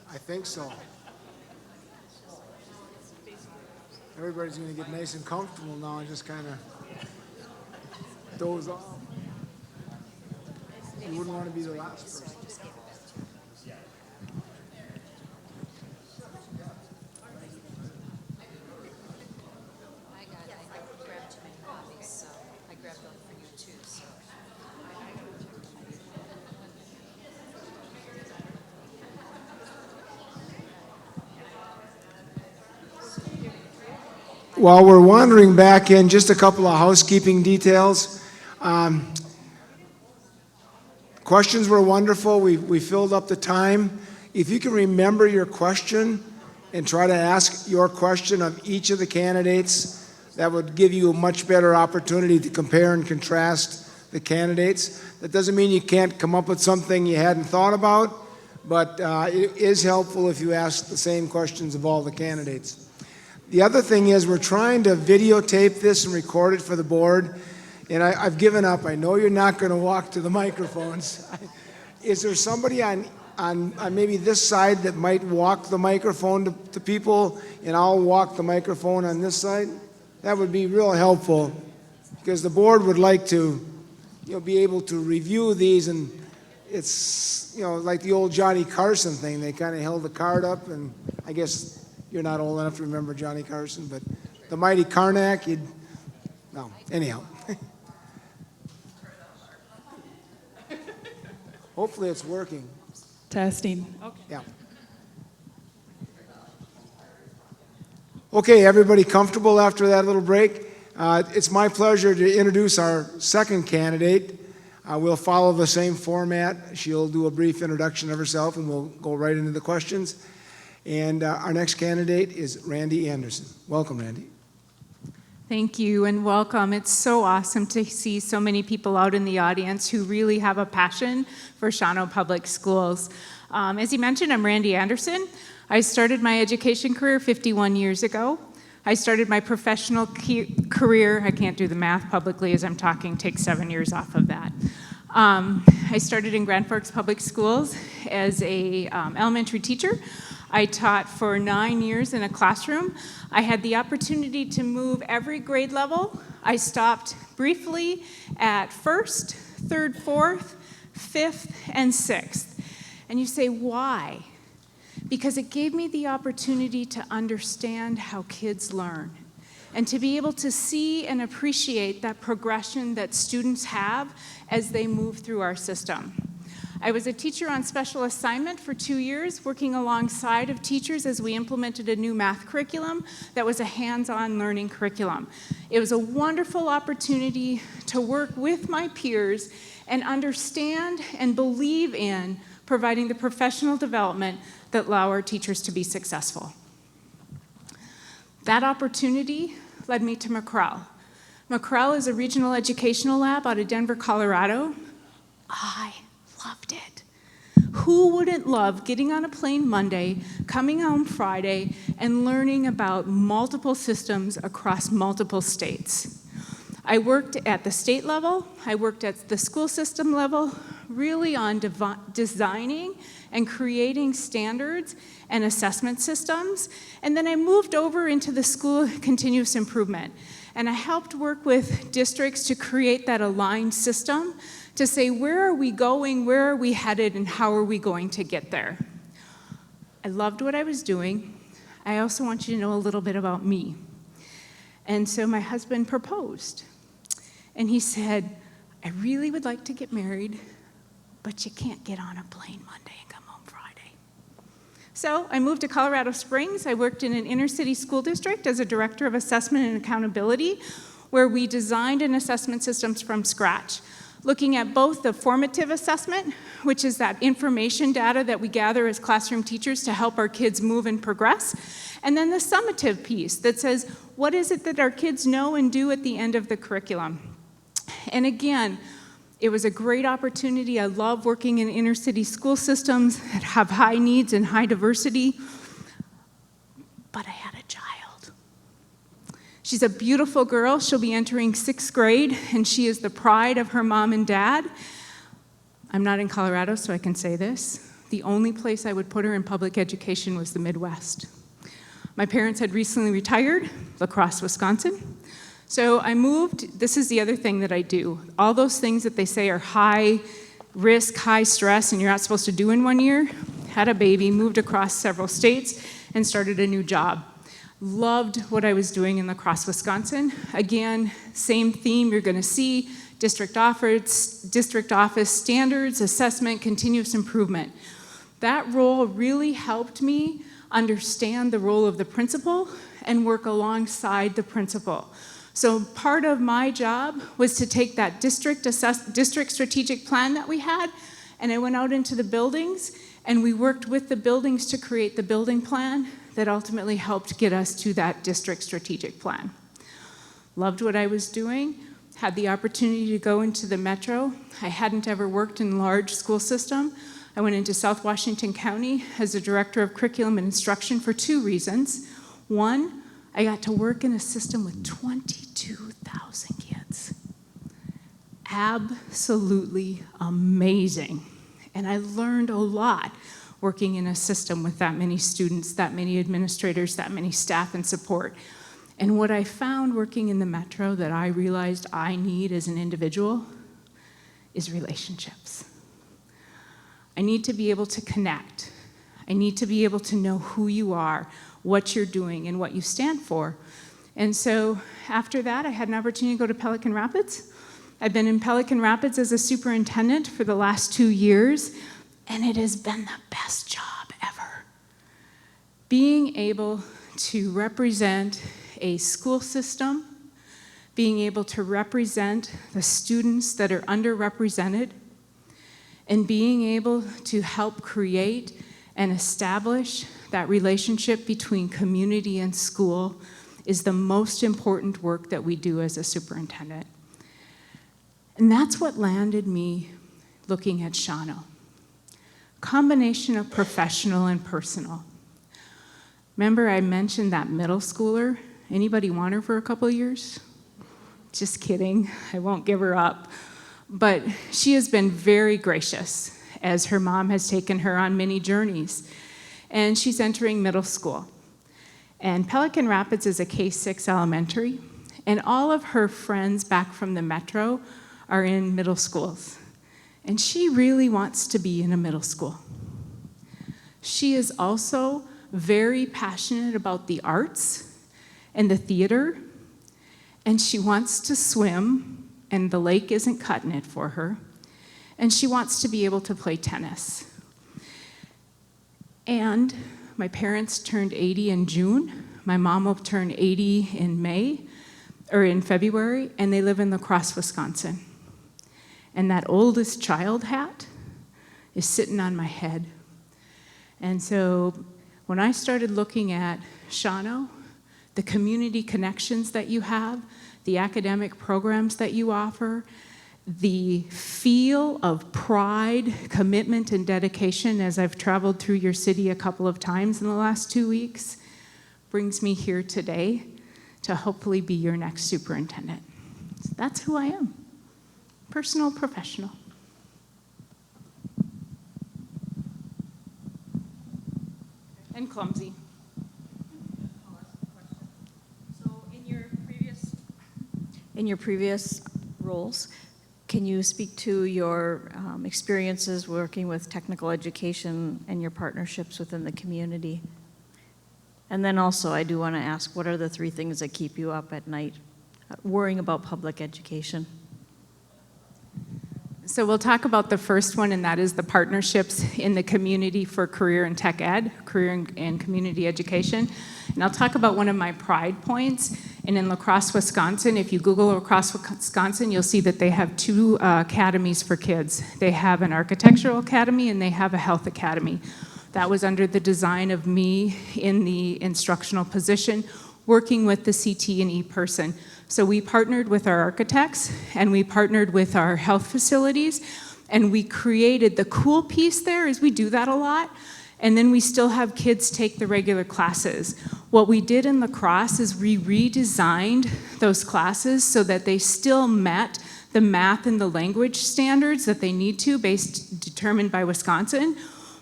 I think so. Everybody's going to get nice and comfortable now and just kind of doze off. You wouldn't want to be the last person. While we're wandering back in, just a couple of housekeeping details. Questions were wonderful. We filled up the time. If you can remember your question and try to ask your question of each of the candidates, that would give you a much better opportunity to compare and contrast the candidates. That doesn't mean you can't come up with something you hadn't thought about, but it is helpful if you ask the same questions of all the candidates. The other thing is we're trying to videotape this and record it for the board, and I've given up. I know you're not going to walk to the microphones. Is there somebody on maybe this side that might walk the microphone to people, and I'll walk the microphone on this side? That would be real helpful, because the board would like to, be able to review these, and it's, like the old Johnny Carson thing. They kind of held the card up, and I guess you're not old enough to remember Johnny Carson, but the mighty Karnak, no, anyhow. Hopefully it's working. Testing. Okay. Yeah. Okay, everybody comfortable after that little break? It's my pleasure to introduce our second candidate. We'll follow the same format. She'll do a brief introduction of herself, and we'll go right into the questions. And our next candidate is Randi Anderson. Welcome, Randi. Thank you and welcome. It's so awesome to see so many people out in the audience who really have a passion for Shawano Public Schools. As you mentioned, I'm Randi Anderson. I started my education career 51 years ago. I started my professional career, I can't do the math publicly as I'm talking, take 7 years off of that. I started in Grand Forks Public Schools as a elementary teacher. I taught for 9 years in a classroom. I had the opportunity to move every grade level. I stopped briefly at first, third, fourth, fifth, and sixth. And you say, why? Because it gave me the opportunity to understand how kids learn and to be able to see and appreciate that progression that students have as they move through our system. I was a teacher on special assignment for 2 years, working alongside of teachers as we implemented a new math curriculum that was a hands-on learning curriculum. It was a wonderful opportunity to work with my peers and understand and believe in providing the professional development that allow our teachers to be successful. That opportunity led me to McCrell. McCrell is a regional educational lab out of Denver, Colorado. I loved it. Who wouldn't love getting on a plane Monday, coming home Friday, and learning about multiple systems across multiple states? I worked at the state level, I worked at the school system level, really on designing and creating standards and assessment systems. And then I moved over into the school continuous improvement. And I helped work with districts to create that aligned system to say, where are we going, where are we headed, and how are we going to get there? I loved what I was doing. I also want you to know a little bit about me. And so my husband proposed. And he said, I really would like to get married, but you can't get on a plane Monday and come home Friday. So I moved to Colorado Springs. I worked in an inner city school district as a director of assessment and accountability, where we designed an assessment systems from scratch, looking at both the formative assessment, which is that information data that we gather as classroom teachers to help our kids move and progress, and then the summative piece that says, what is it that our kids know and do at the end of the curriculum? And again, it was a great opportunity. I love working in inner city school systems that have high needs and high diversity, but I had a child. She's a beautiful girl. She'll be entering 6th grade, and she is the pride of her mom and dad. I'm not in Colorado, so I can say this. The only place I would put her in public education was the Midwest. My parents had recently retired, La Crosse, Wisconsin. So I moved. This is the other thing that I do. All those things that they say are high risk, high stress, and you're not supposed to do in 1 year. Had a baby, moved across several states, and started a new job. Loved what I was doing in La Crosse, Wisconsin. Again, same theme you're going to see. District office standards, assessment, continuous improvement. That role really helped me understand the role of the principal and work alongside the principal. So part of my job was to take that district strategic plan that we had, and I went out into the buildings, and we worked with the buildings to create the building plan that ultimately helped get us to that district strategic plan. Loved what I was doing. Had the opportunity to go into the metro. I hadn't ever worked in a large school system. I went into South Washington County as a director of curriculum and instruction for 2 reasons. One, I got to work in a system with 22,000 kids. Absolutely amazing. And I learned a lot working in a system with that many students, that many administrators, that many staff and support. And what I found working in the metro that I realized I need as an individual is relationships. I need to be able to connect. I need to be able to know who you are, what you're doing, and what you stand for. And so after that, I had an opportunity to go to Pelican Rapids. I've been in Pelican Rapids as a superintendent for the last 2 years, and it has been the best job ever. Being able to represent a school system, being able to represent the students that are underrepresented, and being able to help create and establish that relationship between community and school is the most important work that we do as a superintendent. And that's what landed me looking at Shawano. Combination of professional and personal. Remember I mentioned that middle schooler? Anybody want her for a couple of years? Just kidding, I won't give her up. But she has been very gracious as her mom has taken her on many journeys. And she's entering middle school. And Pelican Rapids is a K-6 elementary, and all of her friends back from the metro are in middle schools. And she really wants to be in a middle school. She is also very passionate about the arts and the theater, and she wants to swim, and the lake isn't cutting it for her, and she wants to be able to play tennis. And my parents turned 80 in June. My mom will turn 80 in February, and they live in La Crosse, Wisconsin. And that oldest child hat is sitting on my head. And so when I started looking at Shawano, the community connections that you have, the academic programs that you offer, the feel of pride, commitment, and dedication as I've traveled through your city a couple of times in the last 2 weeks, brings me here today to hopefully be your next superintendent. So that's who I am. Personal, professional. And clumsy. So in your previous roles, can you speak to your experiences working with technical education and your partnerships within the community? And then also, I do want to ask, what are the 3 things that keep you up at night worrying about public education? So we'll talk about the first one, and that is the partnerships in the community for career and tech ed, career and community education. And I'll talk about one of my pride points. And in La Crosse, Wisconsin, if you Google La Crosse, Wisconsin, you'll see that they have 2 academies for kids. They have an architectural academy and they have a health academy. That was under the design of me in the instructional position, working with the CT&E person. So we partnered with our architects and we partnered with our health facilities, and we created, the cool piece there is we do that a lot, and then we still have kids take the regular classes. What we did in La Crosse is we redesigned those classes so that they still met the math and the language standards that they need to, determined by Wisconsin,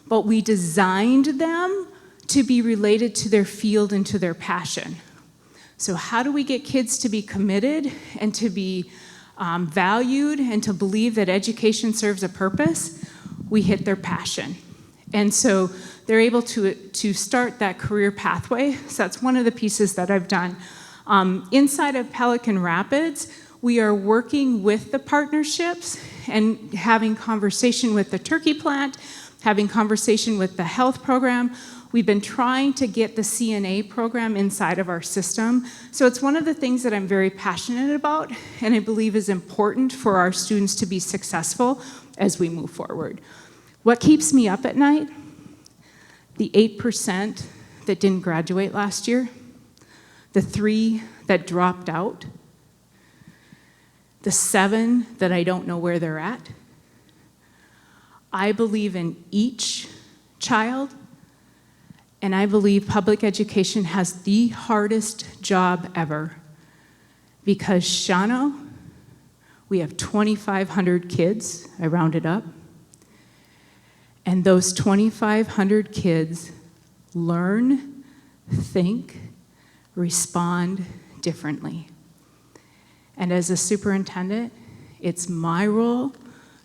but we designed them to be related to their field and to their passion. So how do we get kids to be committed and to be valued and to believe that education serves a purpose? We hit their passion. And so they're able to start that career pathway. So that's one of the pieces that I've done. Inside of Pelican Rapids, we are working with the partnerships and having conversation with the turkey plant, having conversation with the health program. We've been trying to get the CNA program inside of our system. So it's one of the things that I'm very passionate about and I believe is important for our students to be successful as we move forward. What keeps me up at night? The 8% that didn't graduate last year, the 3 that dropped out, the 7 that I don't know where they're at. I believe in each child, and I believe public education has the hardest job ever because Shawano, we have 2,500 kids, I rounded up, and those 2,500 kids learn, think, respond differently. And as a superintendent, it's my role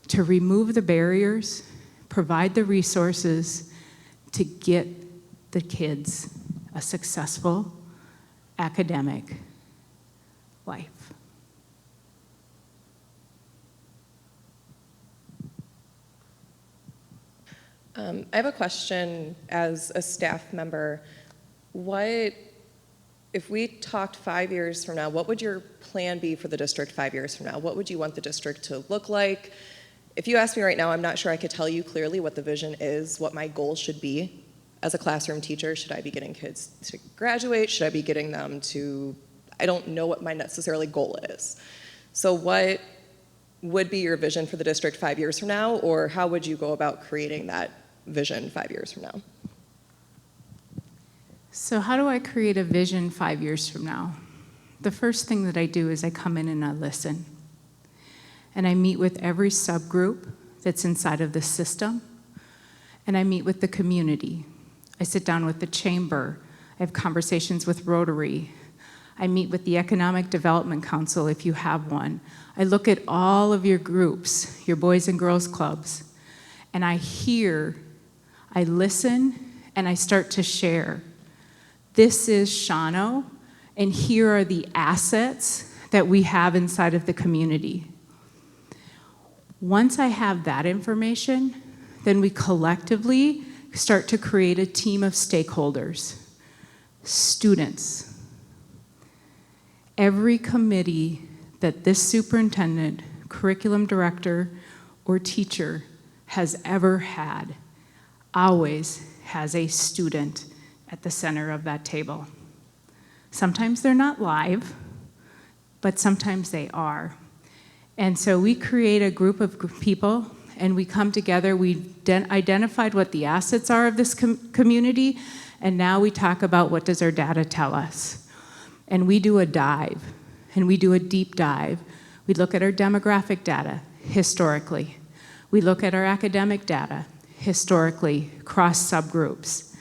to remove the barriers, provide the resources to get the kids a successful academic life. I have a question as a staff member. If we talked 5 years from now, what would your plan be for the district 5 years from now? What would you want the district to look like? If you ask me right now, I'm not sure I could tell you clearly what the vision is, what my goal should be as a classroom teacher. Should I be getting kids to graduate? Should I be getting them to, I don't know what my necessarily goal is. So what would be your vision for the district 5 years from now, or how would you go about creating that vision 5 years from now? So how do I create a vision 5 years from now? The first thing that I do is I come in and I listen. And I meet with every subgroup that's inside of the system. And I meet with the community. I sit down with the chamber. I have conversations with Rotary. I meet with the Economic Development Council if you have one. I look at all of your groups, your Boys and Girls Clubs, and I hear, I listen, and I start to share. This is Shawano, and here are the assets that we have inside of the community. Once I have that information, then we collectively start to create a team of stakeholders, students. Every committee that this superintendent, curriculum director, or teacher has ever had always has a student at the center of that table. Sometimes they're not live, but sometimes they are. And so we create a group of people and we come together, we identified what the assets are of this community, and now we talk about what does our data tell us. And we do a dive, and we do a deep dive. We look at our demographic data, historically. We look at our academic data, historically, cross subgroups.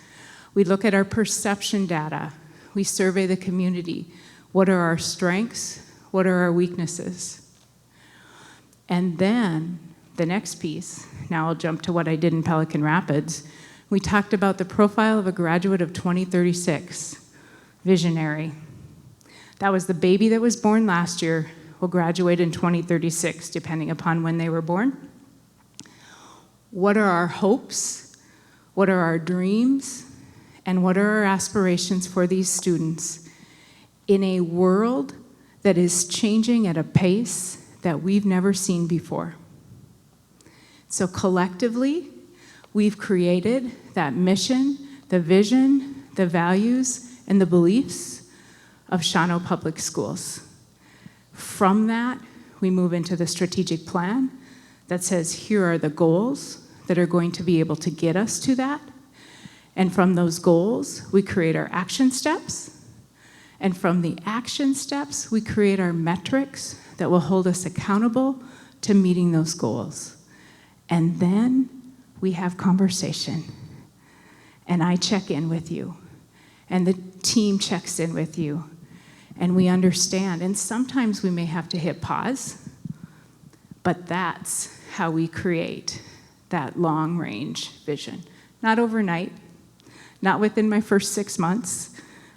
We look at our perception data. We survey the community. What are our strengths? What are our weaknesses? And then the next piece, now I'll jump to what I did in Pelican Rapids. We talked about the profile of a graduate of 2036, visionary. That was the baby that was born last year, will graduate in 2036, depending upon when they were born. What are our hopes? What are our dreams? And what are our aspirations for these students in a world that is changing at a pace that we've never seen before? So collectively, we've created that mission, the vision, the values, and the beliefs of Shawano Public Schools. From that, we move into the strategic plan that says, here are the goals that are going to be able to get us to that. And from those goals, we create our action steps. And from the action steps, we create our metrics that will hold us accountable to meeting those goals. And then we have conversation. And I check in with you. And the team checks in with you. And we understand. And sometimes we may have to hit pause. But that's how we create that long-range vision. Not overnight. Not within my first 6 months.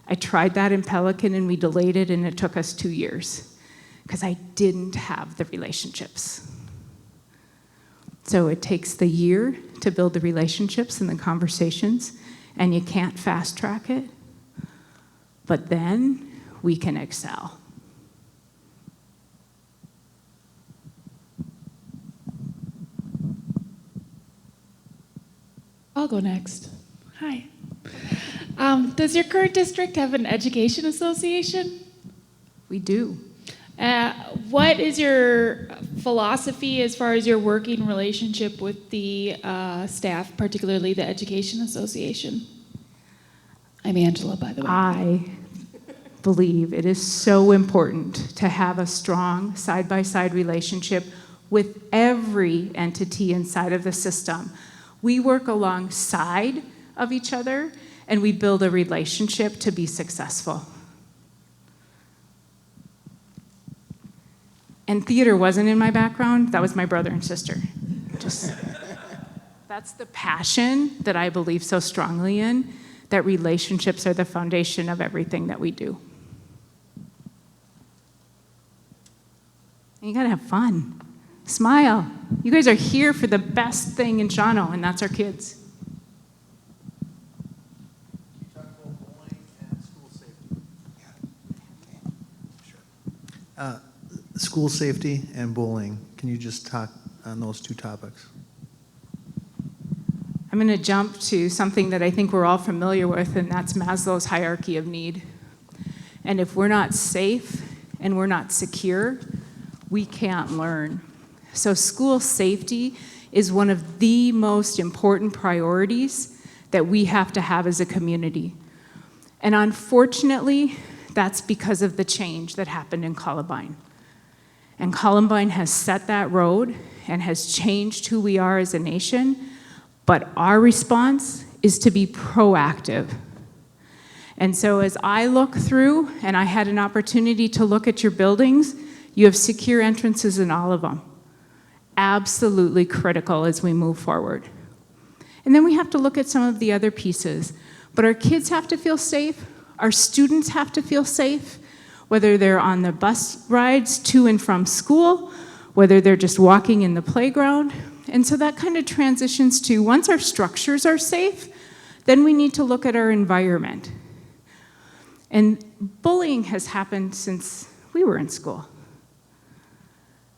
I tried that in Pelican and we delayed it and it took us 2 years because I didn't have the relationships. So it takes the year to build the relationships and the conversations, and you can't fast track it, but then we can excel. I'll go next. Hi. Does your current district have an education association? We do. What is your philosophy as far as your working relationship with the staff, particularly the education association? I'm Angela, by the way. I believe it is so important to have a strong side-by-side relationship with every entity inside of the system. We work alongside of each other, and we build a relationship to be successful. And theater wasn't in my background. That was my brother and sister. That's the passion that I believe so strongly in, that relationships are the foundation of everything that we do. And you gotta have fun. Smile. You guys are here for the best thing in Shawano, and that's our kids. You talk about bowling and school safety. School safety and bowling. Can you just talk on those two topics? I'm going to jump to something that I think we're all familiar with, and that's Maslow's hierarchy of need. And if we're not safe and we're not secure, we can't learn. So school safety is one of the most important priorities that we have to have as a community. And unfortunately, that's because of the change that happened in Columbine. And Columbine has set that road and has changed who we are as a nation, but our response is to be proactive. And so as I look through, and I had an opportunity to look at your buildings, you have secure entrances in all of them. Absolutely critical as we move forward. And then we have to look at some of the other pieces. But our kids have to feel safe, our students have to feel safe, whether they're on the bus rides to and from school, whether they're just walking in the playground. And so that kind of transitions to, once our structures are safe, then we need to look at our environment. And bullying has happened since we were in school.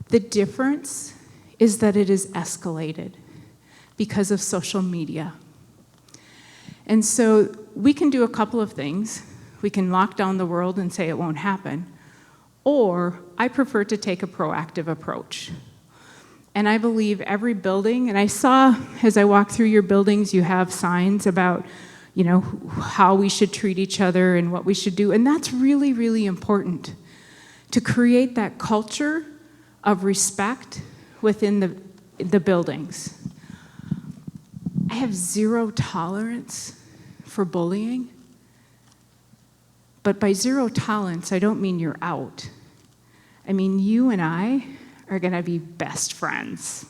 The difference is that it is escalated because of social media. And so we can do a couple of things. We can lock down the world and say it won't happen, or I prefer to take a proactive approach. And I believe every building, and I saw as I walked through your buildings, you have signs about, you know, how we should treat each other and what we should do, and that's really, really important to create that culture of respect within the buildings. I have zero tolerance for bullying. But by zero tolerance, I don't mean you're out. I mean, you and I are gonna be best friends.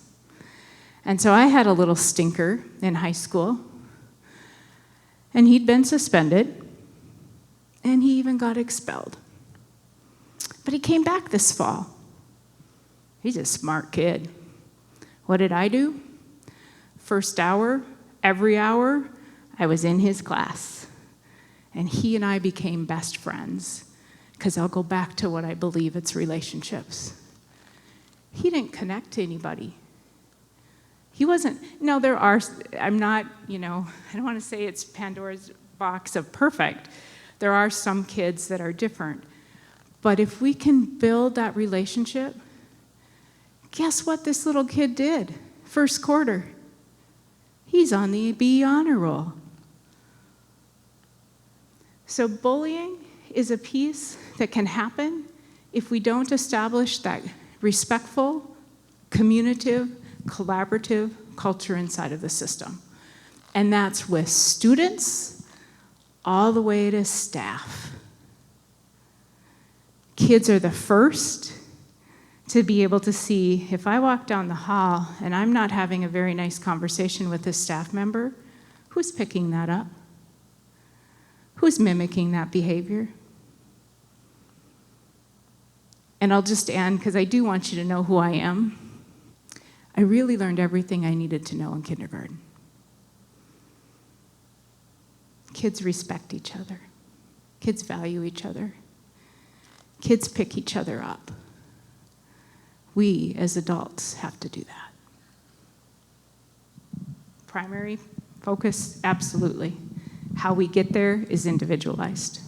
And so I had a little stinker in high school, and he'd been suspended, and he even got expelled. But he came back this fall. He's a smart kid. What did I do? First hour, every hour, I was in his class. And he and I became best friends, because I'll go back to what I believe, it's relationships. He didn't connect to anybody. He wasn't, no, there are, I'm not, you know, I don't want to say it's Pandora's box of perfect. There are some kids that are different. But if we can build that relationship, guess what this little kid did? First quarter. He's on the B honor roll. So bullying is a piece that can happen if we don't establish that respectful, communicative, collaborative culture inside of the system. And that's with students all the way to staff. Kids are the first to be able to see, if I walk down the hall and I'm not having a very nice conversation with a staff member, who's picking that up? Who's mimicking that behavior? And I'll just end, because I do want you to know who I am. I really learned everything I needed to know in kindergarten. Kids respect each other. Kids value each other. Kids pick each other up. We, as adults, have to do that. Primary focus, absolutely. How we get there is individualized.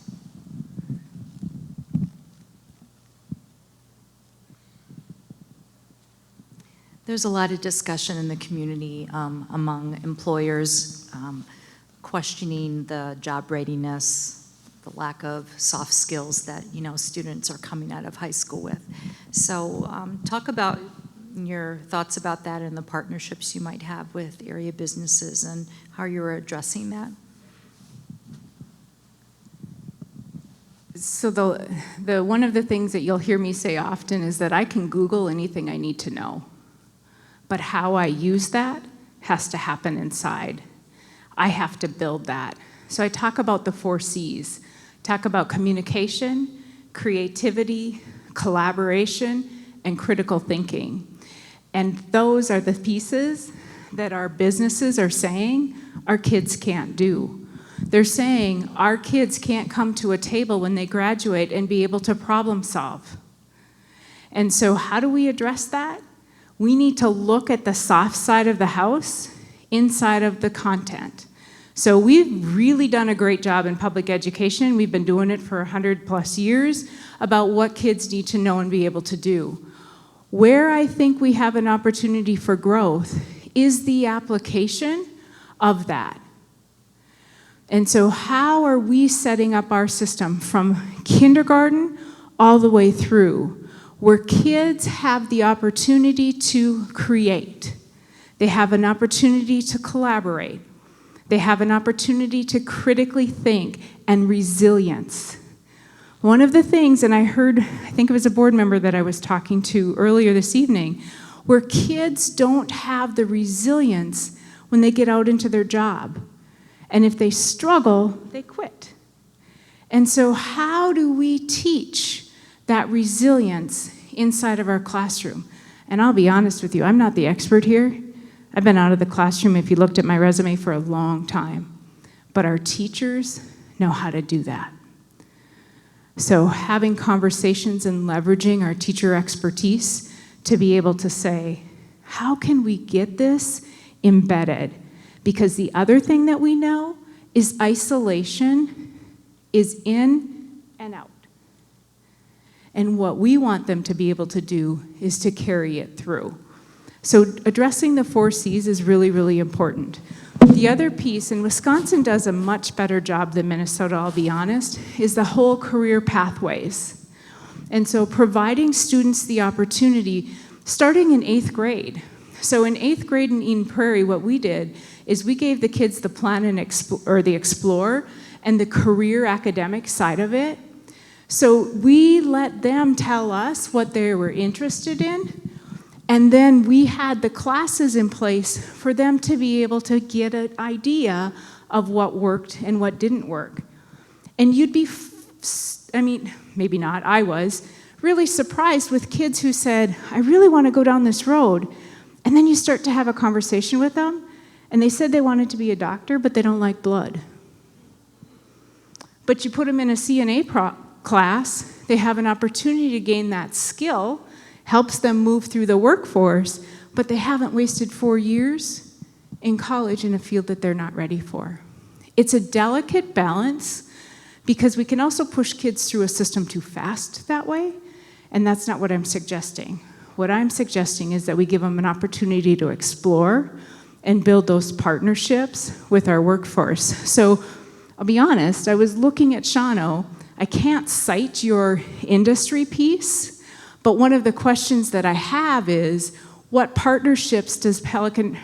There's a lot of discussion in the community among employers questioning the job readiness, the lack of soft skills that students are coming out of high school with. So talk about your thoughts about that and the partnerships you might have with area businesses and how you're addressing that. So the one of the things that you'll hear me say often is that I can Google anything I need to know. But how I use that has to happen inside. I have to build that. So I talk about the 4 C's. Talk about communication, creativity, collaboration, and critical thinking. And those are the pieces that our businesses are saying our kids can't do. They're saying our kids can't come to a table when they graduate and be able to problem solve. And so how do we address that? We need to look at the soft side of the house inside of the content. So we've really done a great job in public education. We've been doing it for 100+ years about what kids need to know and be able to do. Where I think we have an opportunity for growth is the application of that. And so how are we setting up our system from kindergarten all the way through, where kids have the opportunity to create. They have an opportunity to collaborate. They have an opportunity to critically think and resilience. One of the things, and I think it was a board member that I was talking to earlier this evening, where kids don't have the resilience when they get out into their job. And if they struggle, they quit. And so how do we teach that resilience inside of our classroom? And I'll be honest with you, I'm not the expert here. I've been out of the classroom, if you looked at my resume, for a long time. But our teachers know how to do that. So having conversations and leveraging our teacher expertise to be able to say, how can we get this embedded? Because the other thing that we know is isolation is in and out. And what we want them to be able to do is to carry it through. So addressing the 4 C's is really, really important. The other piece, and Wisconsin does a much better job than Minnesota, I'll be honest, is the whole career pathways. And so providing students the opportunity, starting in 8th grade. So in 8th grade in Eden Prairie, what we did is we gave the kids the Plan and the Explore and the career academic side of it. So we let them tell us what they were interested in, and then we had the classes in place for them to be able to get an idea of what worked and what didn't work. And you'd be, maybe not, I was, really surprised with kids who said, I really want to go down this road. And then you start to have a conversation with them, and they said they wanted to be a doctor, but they don't like blood. But you put them in a CNA class, they have an opportunity to gain that skill, helps them move through the workforce, but they haven't wasted 4 years in college in a field that they're not ready for. It's a delicate balance because we can also push kids through a system too fast that way, and that's not what I'm suggesting. What I'm suggesting is that we give them an opportunity to explore and build those partnerships with our workforce. So I'll be honest, I was looking at Shawano I can't cite your industry piece, but one of the questions that I have is, what partnerships does Pelican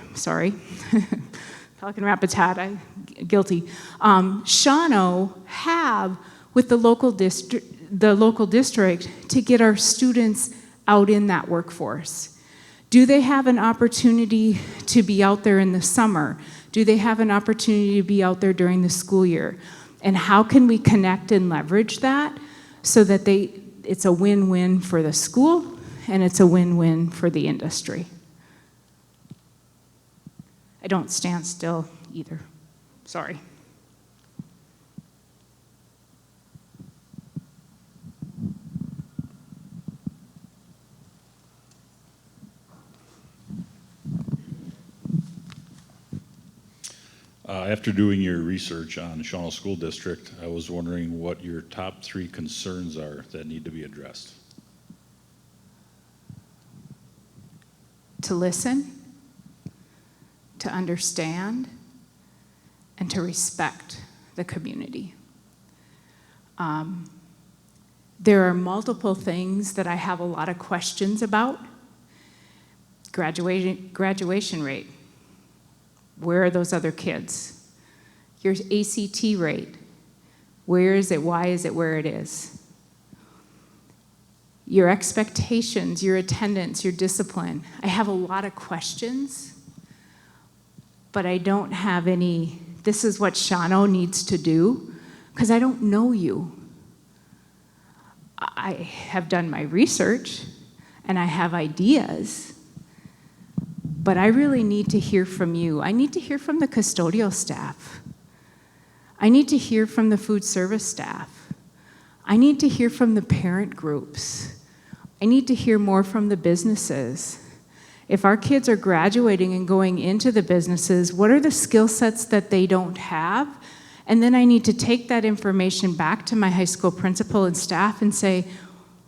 Rapids had, guilty, Shawano have with the local district to get our students out in that workforce? Do they have an opportunity to be out there in the summer? Do they have an opportunity to be out there during the school year? And how can we connect and leverage that so that it's a win-win for the school and it's a win-win for the industry? I don't stand still either. Sorry. After doing your research on the Shawano School District, I was wondering what your top 3 concerns are that need to be addressed. To listen, to understand, and to respect the community. There are multiple things that I have a lot of questions about. Graduation rate. Where are those other kids? Your ACT rate. Where is it? Why is it where it is? Your expectations, your attendance, your discipline. I have a lot of questions, but I don't have any, this is what Shawano needs to do, because I don't know you. I have done my research, and I have ideas, but I really need to hear from you. I need to hear from the custodial staff. I need to hear from the food service staff. I need to hear from the parent groups. I need to hear more from the businesses. If our kids are graduating and going into the businesses, what are the skill sets that they don't have? And then I need to take that information back to my high school principal and staff and say,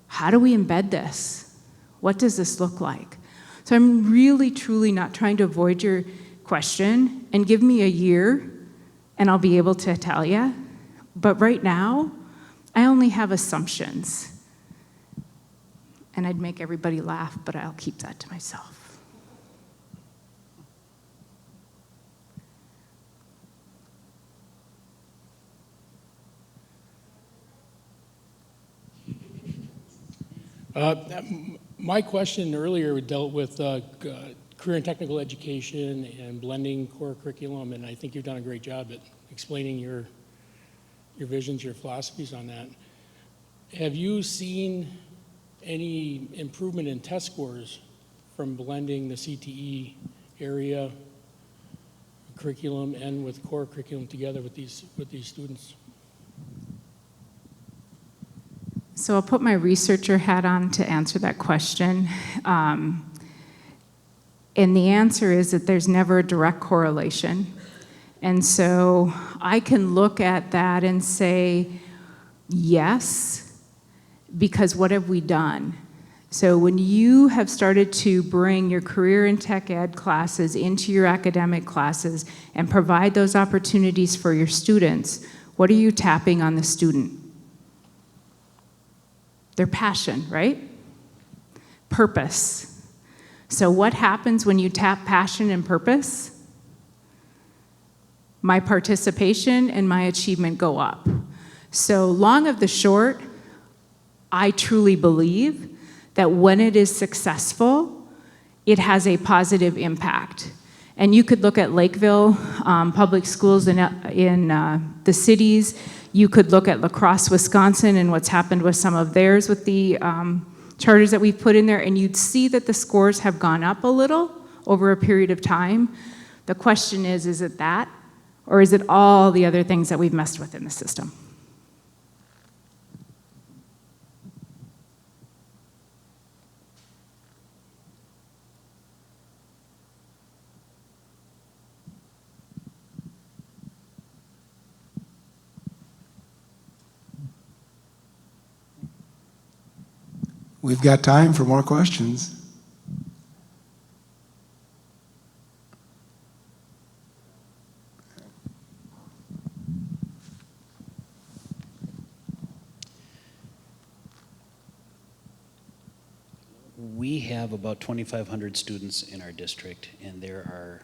how do we embed this? What does this look like? So I'm really, truly not trying to avoid your question, and give me a year and I'll be able to tell you. But right now, I only have assumptions. And I'd make everybody laugh, but I'll keep that to myself. My question earlier dealt with career and technical education and blending core curriculum, and I think you've done a great job at explaining your visions, your philosophies on that. Have you seen any improvement in test scores from blending the CTE area curriculum and with core curriculum together with these students? So I'll put my researcher hat on to answer that question. And the answer is that there's never a direct correlation. And so I can look at that and say, yes, because what have we done? So when you have started to bring your career and tech ed classes into your academic classes and provide those opportunities for your students, what are you tapping on the student? Their passion, right? Purpose. So what happens when you tap passion and purpose? My participation and my achievement go up. So long of the short, I truly believe that when it is successful, it has a positive impact. And you could look at Lakeville public schools in the cities. You could look at La Crosse, Wisconsin, and what's happened with some of theirs with the charters that we've put in there, and you'd see that the scores have gone up a little over a period of time. The question is it that, or is it all the other things that we've messed with in the system? We've got time for more questions. have about 2,500 students in our district, and there are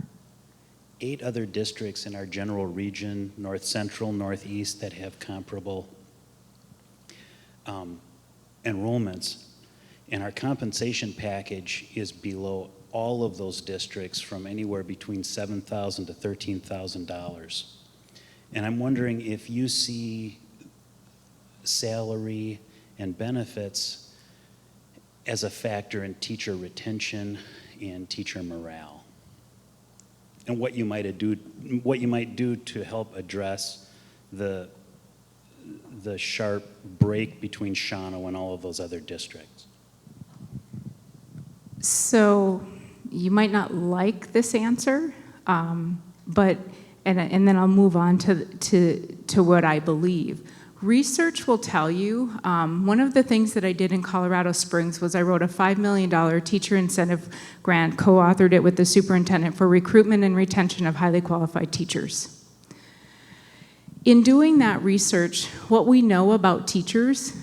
8 other districts in our general region, North Central, Northeast, that have comparable enrollments. And our compensation package is below all of those districts from anywhere between $7,000 to $13,000. And I'm wondering if you see salary and benefits as a factor in teacher retention and teacher morale, and what you might do to help address the sharp break between Shawano and all of those other districts. So you might not like this answer, but and then I'll move on to what I believe. Research will tell you, one of the things that I did in Colorado Springs was I wrote a $5 million teacher incentive grant, co-authored it with the superintendent for recruitment and retention of highly qualified teachers. In doing that research, what we know about teachers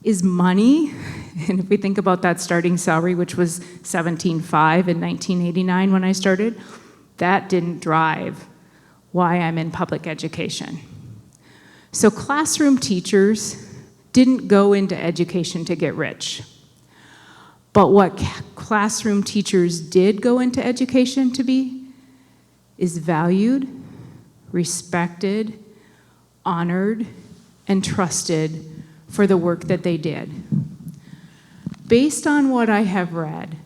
is money, and if we think about that starting salary, which was $17,500 in 1989 when I started, that didn't drive why I'm in public education. So classroom teachers didn't go into education to get rich. But what classroom teachers did go into education to be is valued, respected, honored, and trusted for the work that they did. Based on what I have read,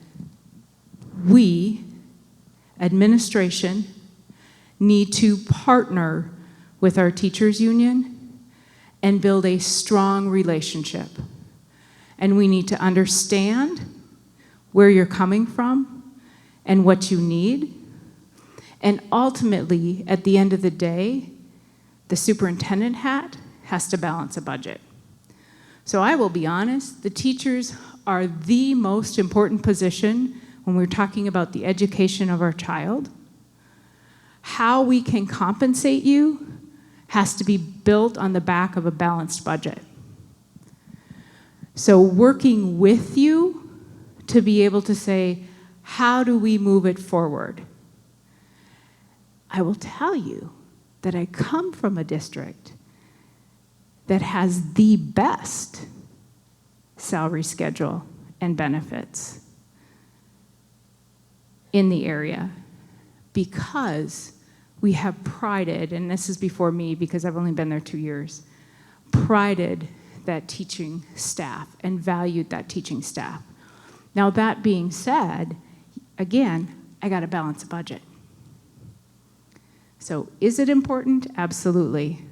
we, administration, need to partner with our teachers union and build a strong relationship. And we need to understand where you're coming from and what you need. And ultimately, at the end of the day, the superintendent hat has to balance a budget. So I will be honest, the teachers are the most important position when we're talking about the education of our child. How we can compensate you has to be built on the back of a balanced budget. So working with you to be able to say, how do we move it forward? I will tell you that I come from a district that has the best salary schedule and benefits in the area because we have prided, and this is before me because I've only been there 2 years, prided that teaching staff and valued that teaching staff. Now that being said, again, I got to balance a budget. So is it important? Absolutely.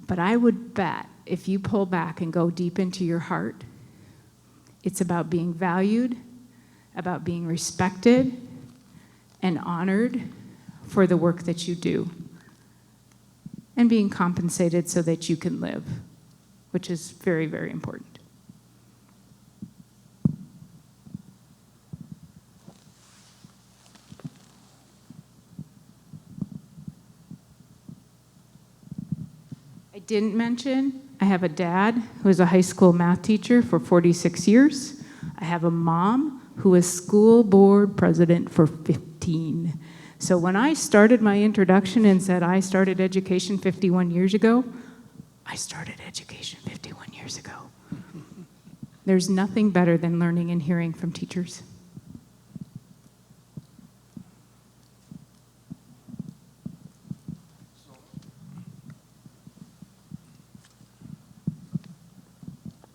But I would bet if you pull back and go deep into your heart, it's about being valued, about being respected and honored for the work that you do, and being compensated so that you can live, which is very, very important. I didn't mention, I have a dad who was a high school math teacher for 46 years. I have a mom who was school board president for 15. So when I started my introduction and said I started education 51 years ago, I started education 51 years ago. There's nothing better than learning and hearing from teachers.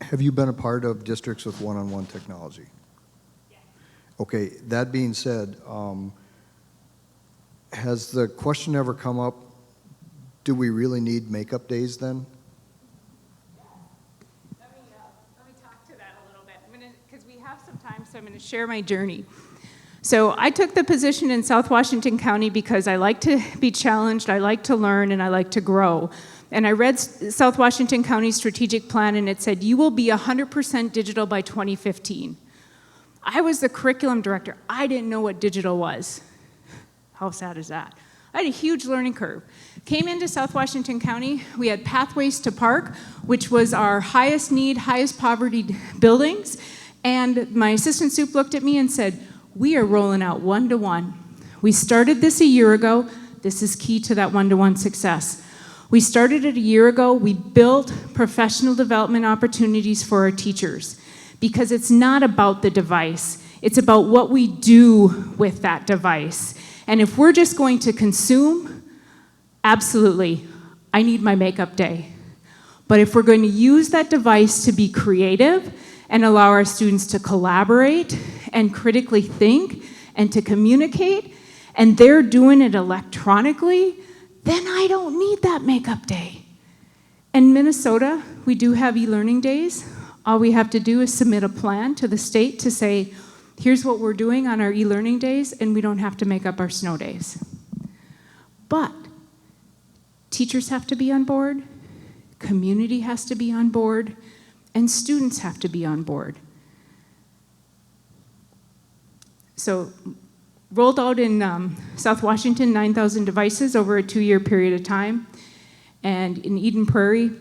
Have you been a part of districts with one-on-one technology? Yes. Okay, that being said, has the question ever come up, do we really need makeup days then? Let me talk to that a little bit, because we have some time, so I'm going to share my journey. So I took the position in South Washington County because I like to be challenged, I like to learn, and I like to grow. And I read South Washington County's strategic plan, and it said, you will be 100% digital by 2015. I was the curriculum director. I didn't know what digital was. How sad is that? I had a huge learning curve. Came into South Washington County, we had Pathways to Park, which was our highest need, highest poverty buildings, And my assistant soup looked at me and said, we are rolling out one-to-one. We started this a year ago. This is key to that one-to-one success. We started it a year ago. We built professional development opportunities for our teachers because it's not about the device. It's about what we do with that device. And if we're just going to consume, absolutely, I need my makeup day. But if we're going to use that device to be creative and allow our students to collaborate and critically think and to communicate, and they're doing it electronically, then I don't need that makeup day. In Minnesota, we do have e-learning days. All we have to do is submit a plan to the state to say, here's what we're doing on our e-learning days, and we don't have to make up our snow days. But teachers have to be on board, community has to be on board, and students have to be on board. So, rolled out in South Washington, 9,000 devices over a 2-year period of time. And in Eden Prairie,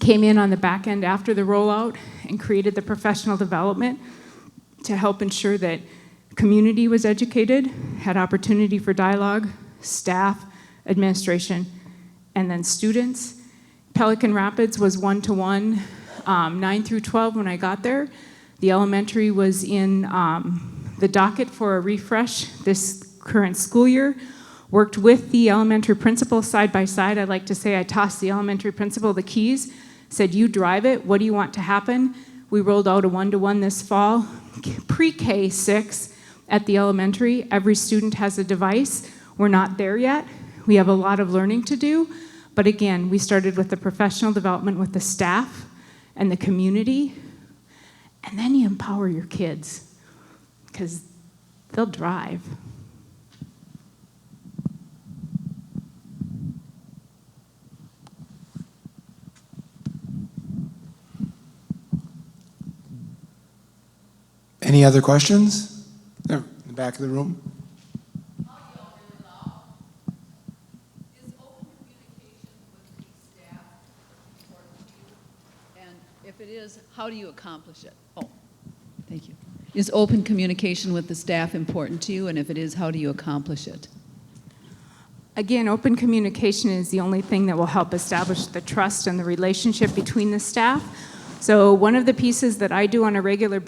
came in on the back end after the rollout and created the professional development to help ensure that community was educated, had opportunity for dialogue, staff, administration, and then students. Pelican Rapids was one-to-one, 9 through 12 when I got there. The elementary was in the docket for a refresh this current school year. Worked with the elementary principal side by side. I like to say I tossed the elementary principal the keys, said, you drive it, what do you want to happen? We rolled out a one-to-one this fall, pre-K 6 at the elementary. Every student has a device. We're not there yet. We have a lot of learning to do. But again, we started with the professional development with the staff and the community. And then you empower your kids, because they'll drive. Any other questions? There, in the back of the room. If it is, how do you accomplish it? Oh, thank you. Is open communication with the staff important to you? And if it is, how do you accomplish it? Again, open communication is the only thing that will help establish the trust and the relationship between the staff. So one of the pieces that I do on a regular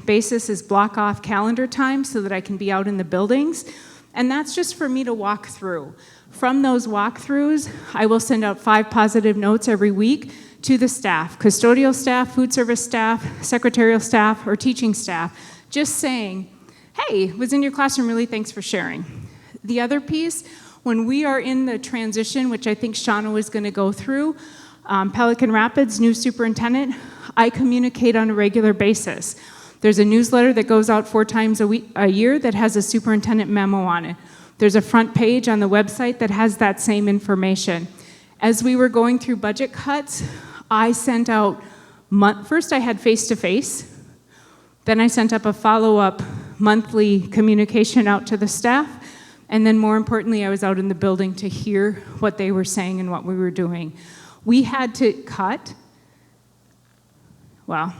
basis is block off calendar time so that I can be out in the buildings. And that's just for me to walk through. From those walkthroughs, I will send out 5 positive notes every week to the staff, custodial staff, food service staff, secretarial staff, or teaching staff, just saying, hey, was in your classroom, really, thanks for sharing. The other piece, when we are in the transition, which I think Shauna was gonna go through, Pelican Rapids, new superintendent, I communicate on a regular basis. There's a newsletter that goes out 4 times a year that has a superintendent memo on it. There's a front page on the website that has that same information. As we were going through budget cuts, I sent out, first I had face-to-face, then I sent up a follow-up monthly communication out to the staff, and then more importantly, I was out in the building to hear what they were saying and what we were doing. We had to cut, well,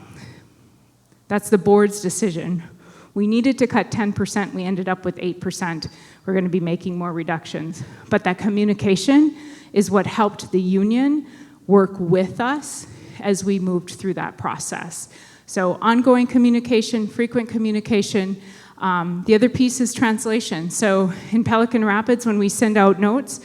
that's the board's decision. We needed to cut 10%, we ended up with 8%. We're gonna be making more reductions. But that communication is what helped the union work with us as we moved through that process. So ongoing communication, frequent communication. The other piece is translation. So in Pelican Rapids, when we send out notes,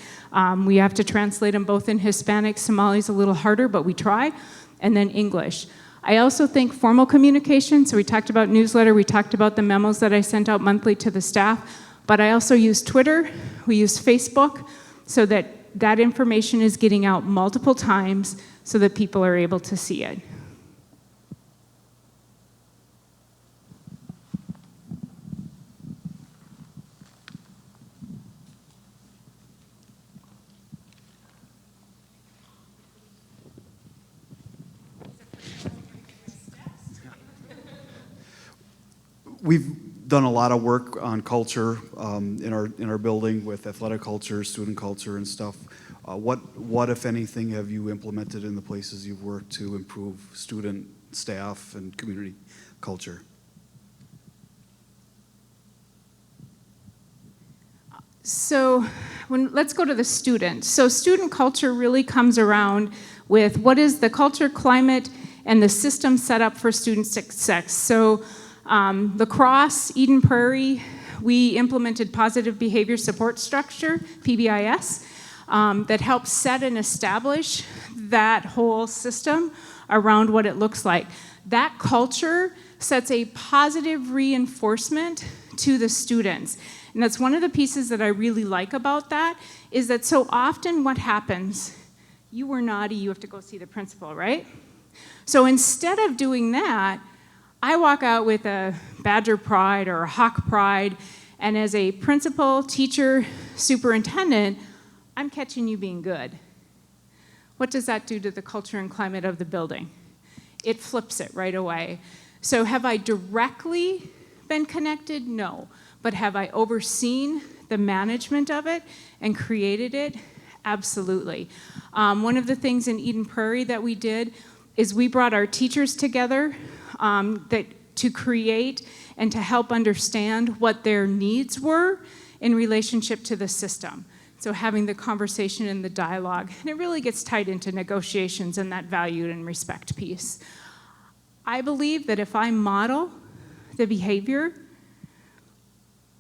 we have to translate them both in Hispanic, Somali's a little harder, but we try, and then English. I also think formal communication, so we talked about newsletter, we talked about the memos that I sent out monthly to the staff, but I also use Twitter, we use Facebook, so that that information is getting out multiple times so that people are able to see it. We've done a lot of work on culture in our building with athletic culture, student culture, and stuff. What, if anything, have you implemented in the places you've worked to improve student, staff, and community culture? So let's go to the student. So student culture really comes around with what is the culture, climate, and the system set up for student success. So lacrosse, Eden Prairie, we implemented positive behavior support structure, PBIS, that helps set and establish that whole system around what it looks like. That culture sets a positive reinforcement to the students. And that's one of the pieces that I really like about that, is that so often what happens, you were naughty, you have to go see the principal, right? So instead of doing that, I walk out with a Badger pride or a Hawk pride, and as a principal, teacher, superintendent, I'm catching you being good. What does that do to the culture and climate of the building? It flips it right away. So have I directly been connected? No. But have I overseen the management of it and created it? Absolutely. One of the things in Eden Prairie that we did is we brought our teachers together to create and to help understand what their needs were in relationship to the system. So having the conversation and the dialogue, and it really gets tied into negotiations and that value and respect piece. I believe that if I model the behavior,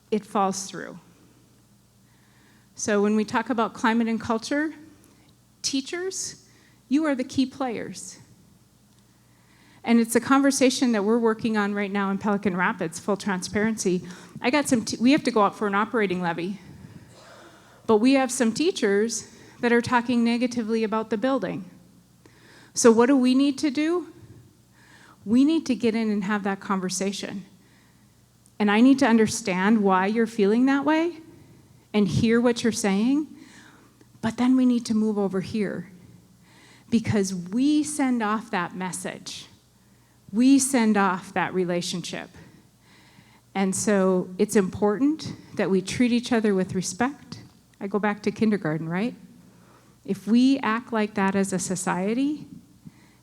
it falls through. So when we talk about climate and culture, teachers, you are the key players. And it's a conversation that we're working on right now in Pelican Rapids, full transparency. We have to go out for an operating levy. But we have some teachers that are talking negatively about the building. So what do we need to do? We need to get in and have that conversation. And I need to understand why you're feeling that way and hear what you're saying. But then we need to move over here because we send off that message. We send off that relationship. And so it's important that we treat each other with respect. I go back to kindergarten, right? If we act like that as a society,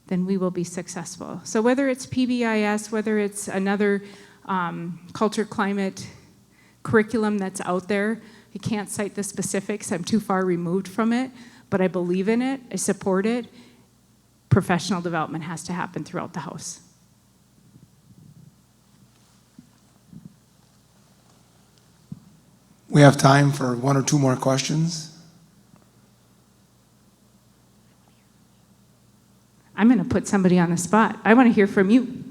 then we will be successful. So whether it's PBIS, whether it's another culture climate curriculum that's out there, I can't cite the specifics, I'm too far removed from it, but I believe in it, I support it. Professional development has to happen throughout the house. We have time for one or two more questions. I'm going to put somebody on the spot. I want to hear from you.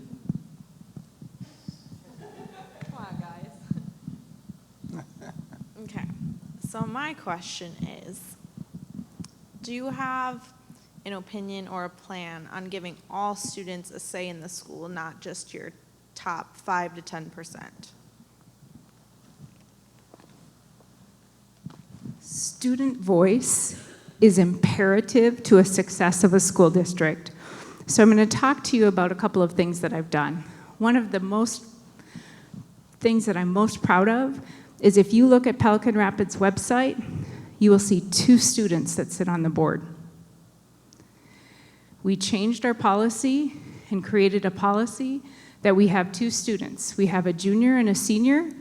Come on, guys. Okay, so my question is, do you have an opinion or a plan on giving all students a say in the school, not just your top 5 to 10%? Student voice is imperative to a success of a school district. So I'm going to talk to you about a couple of things that I've done. One of the things that I'm most proud of is if you look at Pelican Rapids' website, you will see 2 students that sit on the board. We changed our policy and created a policy that we have 2 students. We have a junior and a senior.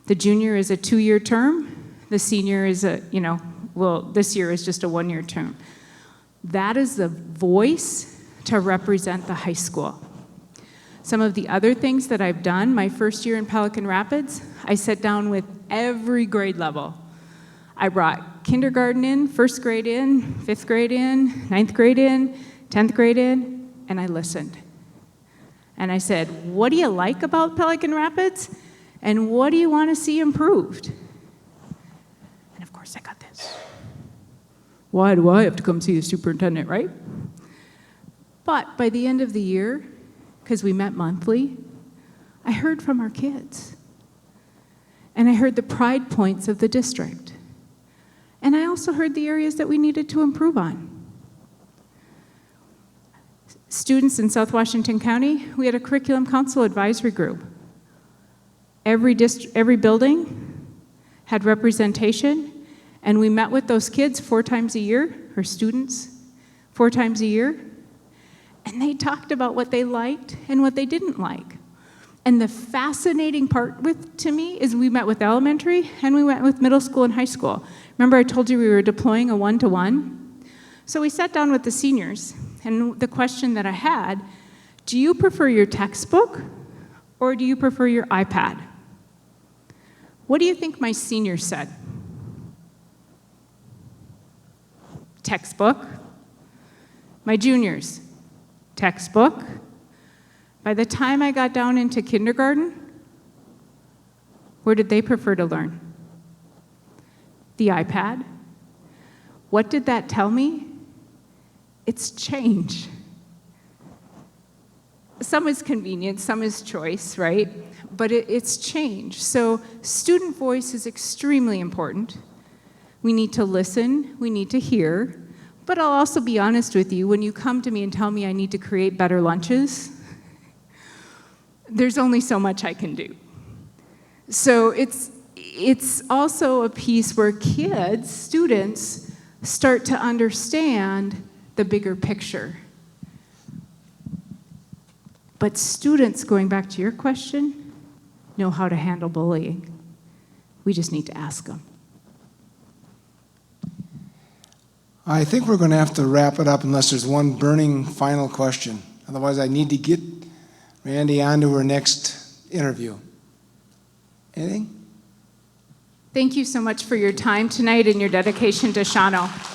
The junior is a 2-year term. The senior is this year is just a 1-year term. That is the voice to represent the high school. Some of the other things that I've done, my first year in Pelican Rapids, I sat down with every grade level. I brought kindergarten in, 1st grade in, 5th grade in, 9th grade in, 10th grade in, and I listened. And I said, what do you like about Pelican Rapids? And what do you want to see improved? And of course I got this. Why do I have to come see the superintendent, right? But by the end of the year, because we met monthly, I heard from our kids. And I heard the pride points of the district. And I also heard the areas that we needed to improve on. Students in South Washington County, we had a curriculum council advisory group. Every building had representation, and we met with those kids 4 times a year, or students 4 times a year, and they talked about what they liked and what they didn't like. And the fascinating part to me is we met with elementary and we went with middle school and high school. Remember I told you we were deploying a one-to-one? So we sat down with the seniors, and the question that I had, do you prefer your textbook or do you prefer your iPad? What do you think my seniors said? Textbook. My juniors, textbook. By the time I got down into kindergarten, where did they prefer to learn? The iPad. What did that tell me? It's change. Some is convenience, some is choice, right? But it's change. So student voice is extremely important. We need to listen, we need to hear, but I'll also be honest with you, when you come to me and tell me I need to create better lunches, there's only so much I can do. So it's also a piece where kids, students, start to understand the bigger picture. But students, going back to your question, know how to handle bullying. We just need to ask them. I think we're going to have to wrap it up unless there's one burning final question. Otherwise, I need to get Randi on to her next interview. Anything? Thank you so much for your time tonight and your dedication to Shawano.